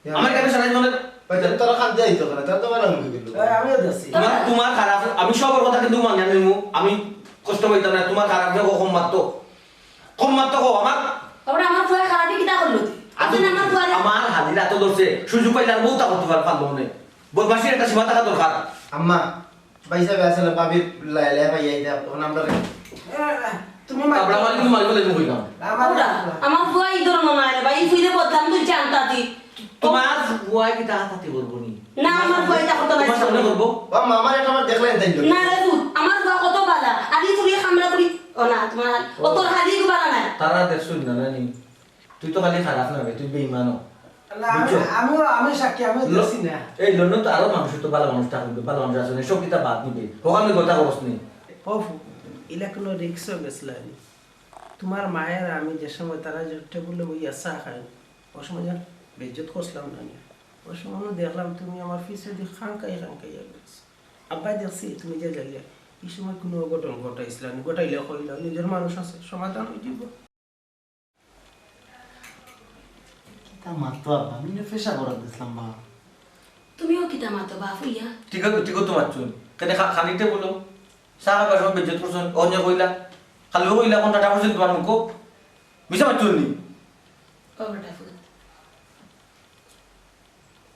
আমার কাছে সারাই মানে
পয়সা তোরা খান যাইতো কেন? তোরা তো বালা মুখে দিল।
আমিও দেখছি
তোমার তোমার খারাপ আমি সবার কথা কিন্তু মানি আমি কষ্ট পাইতাম না তোমার খারাপ দেখো কম মাত্র আমার
ওটা আমার ফুয়া খারাপই কিতা করলো তুই আমার ফুয়ারে
আমার হাজির এত ধরছে সুযোগ পাইলে আর বউটা করতে পারবো না বদমাসির একটা সীমা থাকা দরকার
আম্মা পয়সা আসলে বাবির লাইলে ভাই আইতা তখন আমরা
তুমি
তারপরে আমার কিন্তু মারিব লাগবে কইলাম
ওটা আমার ফুয়া ইদর মনে হয় ভাই ফুইরে বদলাম তুই জানতা দি
তোমার বুয়াই কি তাহাতে করবো নি
না আমার ফুয়া এটা কত
তোমার সামনে করবো
ও মামা এটা আমার দেখলেন তাই
না রে ভূত আমার ফুয়া কত বালা আদি তুই খামরা করি ও না তোমার ও তোর হাজি গো বালা না
তারা দেখছুন না জানি তুই তো খালি খারাপ না তুই বেঈমানও
আমি সাক্ষী আমি দেখছি না
এই লন্ডন তো আরো মানুষ তো ভালো মানুষ থাকবে ভালো মানুষ আছে সব কিতা বাদ নিবে ওখানে কথা করছ নি
পফু ইলা কোনো রিক্স গেছিল তোমার মায়ের আমি যে সময় তারা যে টেবিলে বইয়া চা খাই ওই সময় যা বেজ্জত করছিলাম না ওই সময় আমি দেখলাম তুমি আমার পিছে দিয়ে খাঙ্কাই গেছ আব্বাই দেখছি তুমি যে যাইলে এই সময় কোনো অঘটন ঘটাইছিল ঘটাইলে কইল নিজের মানুষ আছে সমাধান হয়ে যাব
তা মাত্র আমি না ফেসা করা দিছিলাম বা
তুমিও কিতা মাতো বা ফুইয়া
ঠিক তোমার চুন কেন খানিতে বলো সারা কাজ বেজ্জত করছন অন্য কইলা খালি কইলা কোন টাকা করছেন তোমার মুখ মিছা মারছুন নি
ও বেটা ফুত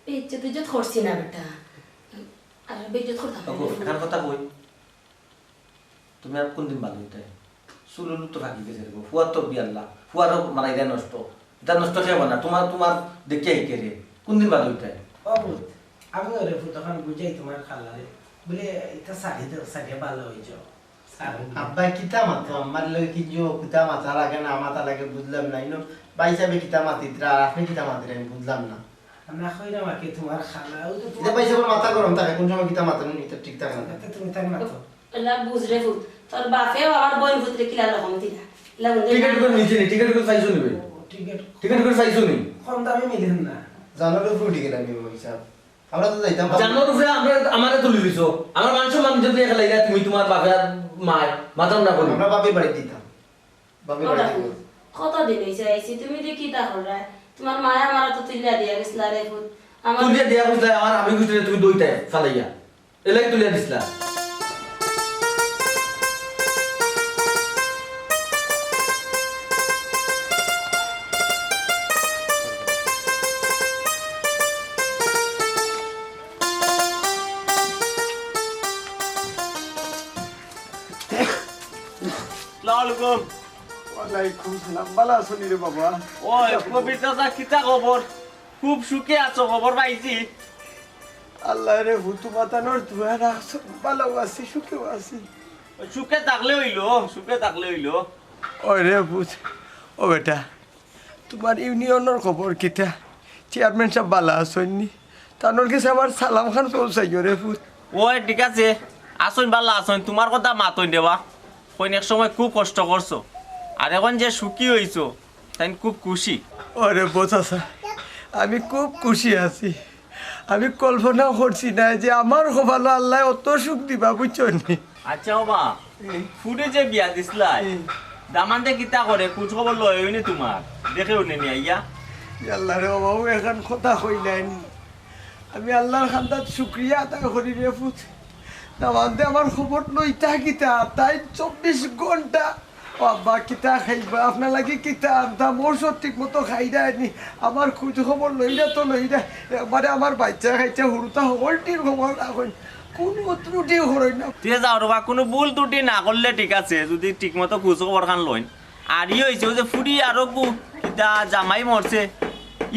বেজ্জত বেজ্জত করছি না বেটা আর বেজ্জত করতাম
এখান কথা কই তুমি আর কোন দিন ভালো হইতে সুলুলু তো থাকি গেছে ফুয়ার তো বিয়াল্লা ফুয়ারও মারাই দেয় নষ্ট এটা নষ্ট খেয়ে না তোমার দেখে আইকে রে কোন দিন ভালো হইতে
অবুত আমি ওরে তখন বুঝাই তোমার খালারে বলে এটা সাড়ে ভালো হয়ে যাও
আব্বা কিতা মাতো আমার লগে কি যে কিতা মাথা লাগে না মাথা লাগে বুঝলাম না ইনো ভাই সাহেব কিতা মাতিত্রা আর আপনি কিতা মাতিরা আমি বুঝলাম না
না কইরা মাকে তোমার খালা ও তো
এটা ভাই সাহেব মাথা গরম থাকে কোন সময় কিতা মাতেন এটা ঠিক থাকে না
তুমি তাই মাতো
এলা বুঝরে ফুট তোর বাপেও আমার বই ফুটরে কিলা রকম দিলা এলা
টিকিট করে নিচে নি টিকিট করে পাইছো নিবে
টিকিট
টিকিট করে পাইছো নি
কম দামে মিলেন না
জানার উপর ঠিক আছে ভাই সাহেব আমরা তো যাইতাম
জানোর উপরে আমরা আমারে তুলি দিছো আমার মানুষ মান যদি খেলাইলা তুমি তোমার বাপের মায় মাতাম না বলি
আমরা বাপের বাড়ি দিতাম বাপের বাড়ি দিতাম
কত দিন হইছে আইছি তুমি যে কিতা কররা তোমার মায়া আমারা তো তুলিয়া দিয়া গেছলা রে ফুট আমার
তুলিয়া দেয়া বুঝলা আর আমি বুঝলে তুমি দইতে ফালাইয়া এলাই তুলিয়া দিছলা
আসসালামু আলাইকুম। ওয়ালাইকুম সালাম। ভালো আছো নি রে বাবা?
ওই কবিতা কিতা খবর? খুব সুখে আছো খবর পাইছি।
আল্লাহ রে হুতু মাতানোর দুয়া রাখছো। ভালো আছি, সুখেও আছি।
সুখে থাকলে হইলো, সুখে থাকলে হইলো।
ওই রে বুঝ, ও বেটা তোমার ইউনিয়নের খবর কিতা? চেয়ারম্যান সাহেব ভালো আছেননি? তানোর কাছে আমার সালাম খান পৌঁছাইও রে পুত।
ওই ঠিক আছে, আসুন ভালো আসুন, তোমার কথা মাতই দেবা। অনেক সময় খুব কষ্ট করছো, আর এখন যে সুখী হইছো তাই খুব খুশি।
ওরে বোঝাছা, আমি খুব খুশি আছি। আমি কল্পনা করছি না যে আমার ভালো আল্লাহ অত সুখ দিবা বুঝছনি।
আচ্ছা বাবা, ফুটে যে বিয়া দিসলাই দামানতে কিতা করে খোঁজ খবর লয় হইনি তোমার দেখেও নেনি আইয়া।
আল্লাহ রে বাবু এখন কথা কইলেন, আমি আল্লাহর খান্দাত শুক্রিয়া আদায় করি রে পুত। দামানতে আমার খবর লইতা কিতা তাই 24 ঘন্টা বাবা কিতা খাইবা আপনার লাগে কিতা আনতাম ওষুধ ঠিক মতো খাই দেয়নি। আমার খোঁজ খবর লইরা তো লইরা একবারে আমার বাচ্চা খাইছে হুড়ুতা খবরটির খবর রাখেন, কোনো ত্রুটি হরই না।
তুই যাও রবা, কোনো ভুল ত্রুটি না করলে ঠিক আছে, যদি ঠিক মতো খোঁজ খবর খান লইন। আর ই হয়েছে যে ফুড়ি আরো কিতা জামাই মরছে,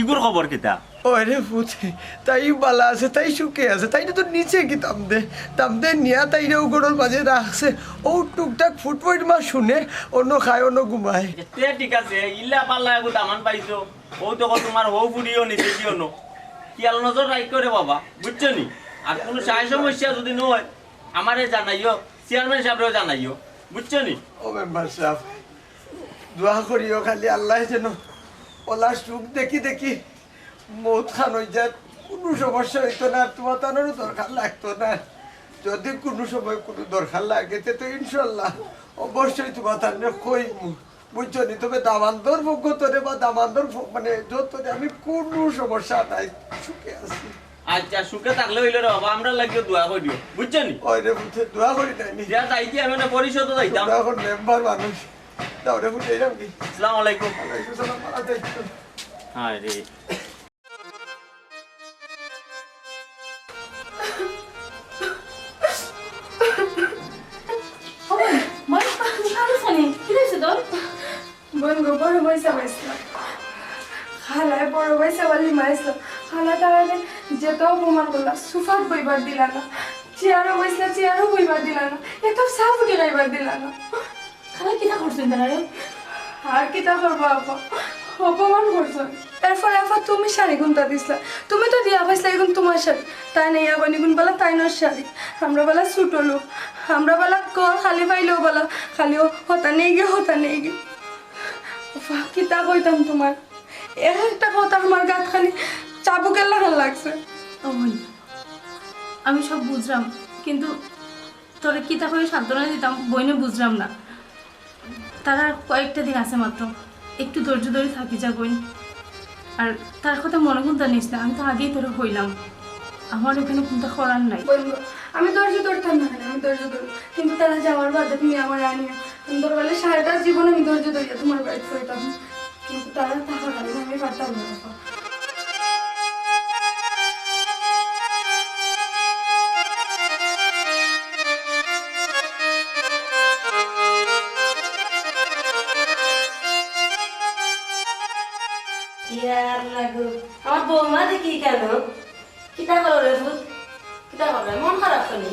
ইগুর খবর কিতা?
ওরে পুছে তাই বালা আছে, তাই সুখে আছে, তাই তো নিচে কি তাম দে নিয়া তাই গরুর মাঝে রাখছে। ও টুকটাক ফুটবল মা শুনে অন্য খায় অন্য ঘুমায়।
তে ঠিক আছে, ইল্লা পাল্লা এগো দামান পাইছো, ও তো তোমার হৌ ফুড়িও নিচে দিও নো, খেয়াল নজর রাখ করে বাবা, বুঝছো নি? আর কোনো সাহায্য সমস্যা যদি নয় আমারে জানাইও, চেয়ারম্যান সাহেবরেও জানাইও, বুঝছো নি?
ও মেম্বার সাহেব দোয়া করিও খালি আল্লাহ যেন ওলা সুখ দেখি দেখি মৌত খান হয়ে যায়, কোনো সমস্যা হইতো না, তোমার তানোরও দরকার লাগতো না। যদি কোনো সময় কোনো দরকার লাগে তো ইনশাল্লাহ অবশ্যই তোমার তানে কইমু বুঝছো নি। তবে দামান্তর পক্ষ তোরে বা দামান্তর মানে যত আমি কোনো সমস্যা নাই, সুখে আছি।
আচ্ছা সুখে থাকলে হইলো রে বাবা, আমরা লাগিও দোয়া করিও, বুঝছো নি?
ওই রে বুঝে দোয়া করি নাই
যা যাইতি আমি না পরিশোধ যাইতাম।
এখন মেম্বার মানুষ তাও রে বুঝে এরকম কি।
আসসালামু আলাইকুম।
ওয়ালাইকুম সালাম, ভালো থাকো।
হায় রে,
বোন গো বড় পয়সা পাইছিল, খালায় বড় পয়সা বালি মাইছিল। খালা তারা যেতেও প্রমাণ করলা, সুফাত বইবার দিলা না, চেয়ারও বইসলা চেয়ারও বইবার দিলা না, একটা চা ফুটে খাইবার দিলা না।
খালা কিতা করছেন তারা রে?
আর কিতা করবো আপা, অপমান করছো। এরপরে আপা তুমি শাড়ি গুনতা দিসলা, তুমি তো দিয়া পাইসলা এখন তোমার শাড়ি, তাই নাই আবার নিগুন বলা তাই নর শাড়ি। আমরা বেলা ছুটো লোক, আমরা বেলা কর খালি পাইলেও বলা খালিও হতা নেই গে হতা নেই গে। আপা কিতা কইতাম তোমার, একটা কথা আমার গাত খালি চাবুকের লাগান লাগছে।
ওই আমি সব বুঝলাম, কিন্তু তোরে কিতা করে সান্ত্বনা দিতাম বইনে বুঝলাম না। তারা আর কয়েকটা দিন আছে মাত্র, একটু ধৈর্য ধরে থাকি যা বইন। আর তার কথা মনে কোনটা নিস না, আমি তো আগেই তোরে হইলাম, আমার এখানে কোনটা করার নাই।
বলবো আমি ধৈর্য ধরতাম না, আমি ধৈর্য ধরবো, কিন্তু তারা যাওয়ার বাদে তুমি আমার আনিও তোর বেলা সারাটা জীবন আমি ধৈর্য ধরিয়া তোমার বাড়ি ফিরতাম, কিন্তু তারা থাকা কারণে আমি পারতাম না।
ইয়ার লাগু আমার বৌমা দেখি কেন কিতা করো রে ফুট, কিতা করো মন খারাপ করি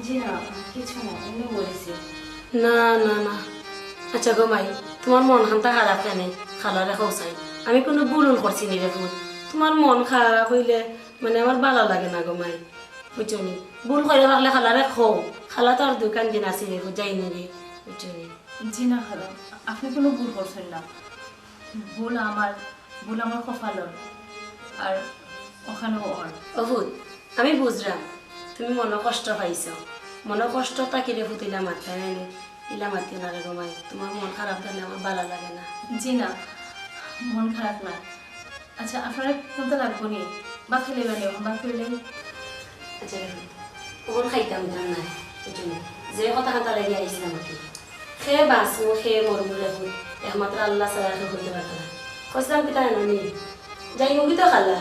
জি না কিছু না এমনি বলেছি
না না না আচ্ছা গো মাই তোমার মন খানটা খারাপ কেন খালারে খাওসাই আমি কোনো ভুল করছি নি রে ফুল তোমার মন খারাপ হইলে মানে আমার ভালো লাগে না গো মাই বুঝছো নি ভুল করে রাখলে খালারে খাও খালা তো আর দোকান দিন আসি রে যাইনি রে বুঝছো নি
জি না খালা আপনি কোনো ভুল করছেন না ভুল আমার কপালর আর ওখানেও ওর
অভূত আমি বুঝলাম তুমি মনে কষ্ট পাইছ মনে কষ্টটা কিরে ফুত ইলা মারতে নাইনি ইলা মারতে না রে গো মাই তোমার মন খারাপ থাকলে আমার ভালো লাগে না
জি না মন খারাপ না আচ্ছা আপনারা কোনটা লাগবো নি বা খেলে বেলে বা খেলে
আচ্ছা ওর খাইতাম জান নাই বুঝছো নি যে কথা কথা লাগি আইছিলাম আমাকে খেয়ে বাঁচবো খেয়ে মরবো রে ফুত একমাত্র আল্লাহ ছাড়া কেউ করতে পারতো না কইলাম কি তাই নানি যাই মুগি তো খালা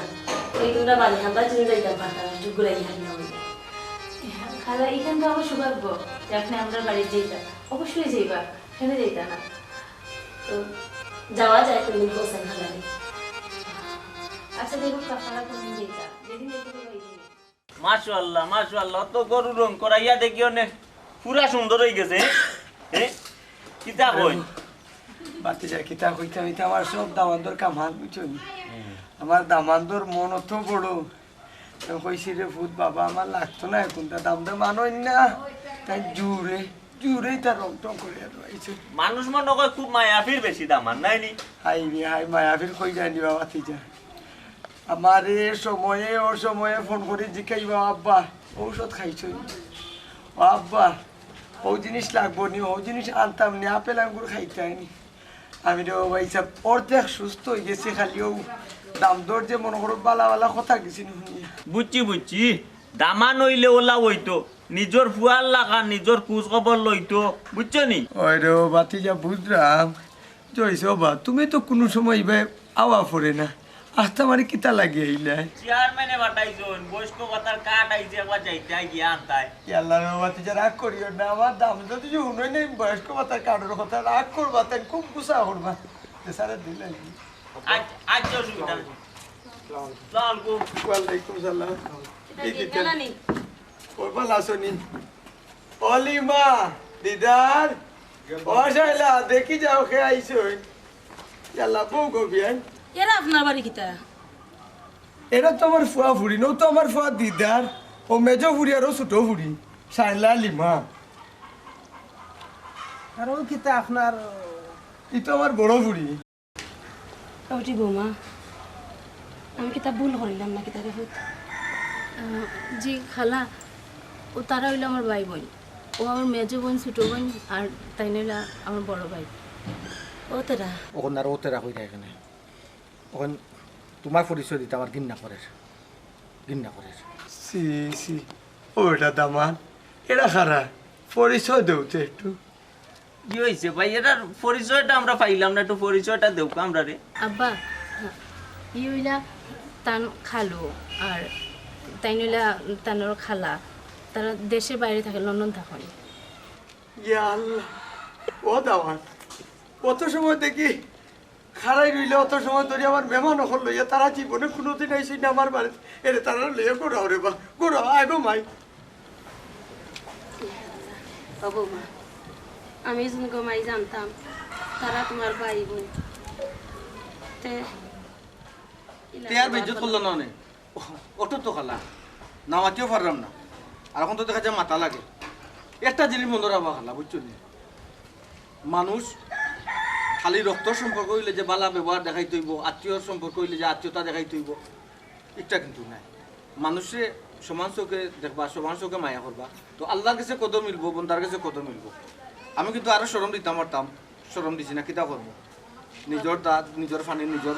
ওই তোমরা বাড়ি খান্দা চিনি যাইতাম পারতাম ঘুরাই হারিয়ে
খালা এখান তো আমার সৌভাগ্য যে আপনি আমরা বাড়ি যেতা অবশ্যই যাইবা ফেলে যেতা না
তো যাওয়া যায় তুমি হোসেন খালারে
আচ্ছা দেখুন আপনারা কোনদিন যেতা যেদিন যেতে পারবেন
মাশাআল্লাহ তো গরু রং করাইয়া দেখি অনেক পুরা সুন্দর হয়ে গেছে হ্যাঁ কিতা কই
বাতি যা কিতা কইতাম এটা আমার সব দামান্দর কামাল বুঝছো নি? আমার দামান্দর মন অত বড় আমি কইছি রে ভূত বাবা আমার লাগতো না এখন তা দামটা মানই না তাই জুড়েই তার রং টং করে রয়েছে
মানুষ মনে কয় খুব মায়াফির বেশি দামান নাই নি
হাই রে হাই মায়াফির কই জানি বাবা তিজা আমার এ সময়ে ও সময়ে ফোন করে জিজ্ঞাসা আব্বা ঔষধ খাইছো ও আব্বা ও জিনিস লাগবো নি ও জিনিস আনতাম নি আপেল আঙ্গুর খাইতে হয়নি আমি রে বাবা হিসাব অর্ধেক সুস্থ হয়ে গেছে খালি ও দাম দর যে মনে করো বালা কথা গেছি শুনিয়া
বুঝছি দামান হইলে ওলা হইতো নিজর ফুয়ার লাগা নিজর খোঁজ খবর লইতো বুঝছো নি
ওই রে বাতি যা বুঝলাম জয়স বা তুমি তো কোনো সময় ইবে আওয়া পড়ে না আস্তে মানে কিতা লাগিয়ে আইলে
চেয়ারম্যানে বাটাইছন বয়স্ক কথার কাট আইছে একবার যাইতে গিয়া আনতাই
আল্লাহ বাতি যা রাগ করিও না আমার দাম যদি শুনোই নেই বয়স্ক বাতার কারোর কথা রাগ করবা তাই খুব গুসা করবা সারা দিলে
আচ্ছা অসুবিধা নেই সালামালাইকুম
ওয়ালাইকুম সালাম ওই ভালো আছো নি অলিমা দিদার অসাইলা দেখি যাও খেয়ে আইছো আল্লাহ বউ গো বিয়ান
এরা আপনার বাড়ি কিতা
এরা তো আমার ফুয়া ফুড়ি নো তো আমার ফুয়া দিদার ও মেজো ফুড়ি আর ও ছোট ফুড়ি সাইলা লিমা
আর ও কিতা আপনার
ই তো আমার বড় ফুড়ি
ওটি বৌমা আমি কিতা ভুল করিলাম না কিতা রে ফুত
জি খালা ও তারা হইলো আমার ভাই বোন ও আমার মেজো বোন ছোটো বোন আর তাই নইলা আমার বড় ভাই
ও তেরা
ওখান আর ওতে রাখই থাকে না ওখান তোমার পরিচয় দিতে আমার ঘৃণা করে
সি সি ও এটা দামান এরা খারা পরিচয় দেউতে একটু
কি হয়েছে ভাই এটার পরিচয়টা আমরা পাইলাম না একটু পরিচয়টা দেব আমরা রে
আব্বা ই হইলা তান খালু আর তাই নইলা তানোর খালা তারা দেশের বাইরে থাকে লন্ডন থাকেন
ইয়া আল্লাহ ও দামান কত সময় দেখি খারাই রইলে অত সময় ধরে আমার মেহমান হল লইয়া তারা জীবনে কোনোদিন আইসি না আমার বাড়িতে এরে তারা লইয়া গোড়াও রে বা গোড়াও আগো মাই
ও বৌমা আমি যখন গোমাই জানতাম তারা তোমার ভাই বোন
তেয়ার বেজ্জত করলো না অনেক অটো তো খালা নামাতেও পারলাম না আর এখন তো দেখা যায় মাথা লাগে একটা জিনিস মনে রাখবা খালা বুঝছো নি মানুষ খালি রক্ত সম্পর্ক হইলে যে বালা ব্যবহার দেখাই তৈব আত্মীয়র সম্পর্ক হইলে যে আত্মীয়তা দেখাই তৈব এটা কিন্তু নাই মানুষে সমান চোখে দেখবা সমান চোখে মায়া করবা তো আল্লাহর কাছে কত মিলবো বন্ধার কাছে কত মিলবো আমি কিন্তু আরো সরম দিতাম পারতাম সরম দিছি না কিতা করবো নিজের দাঁত নিজের ফানি নিজের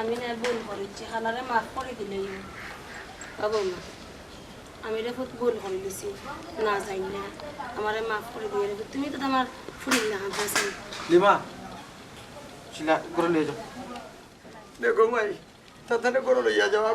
আমি না ভুল করেছি খালারে মাফ করে দিলে ও বৌমা আমি রে খুব ভুল করে দিছি না জানি আমারে মাফ করে দিয়ে রেখে তুমি তো আমার ফুল না হাসি
লিমা শিলা করে নিয়ে যাও
দেখো মাই তাতে করে লইয়া যাওয়া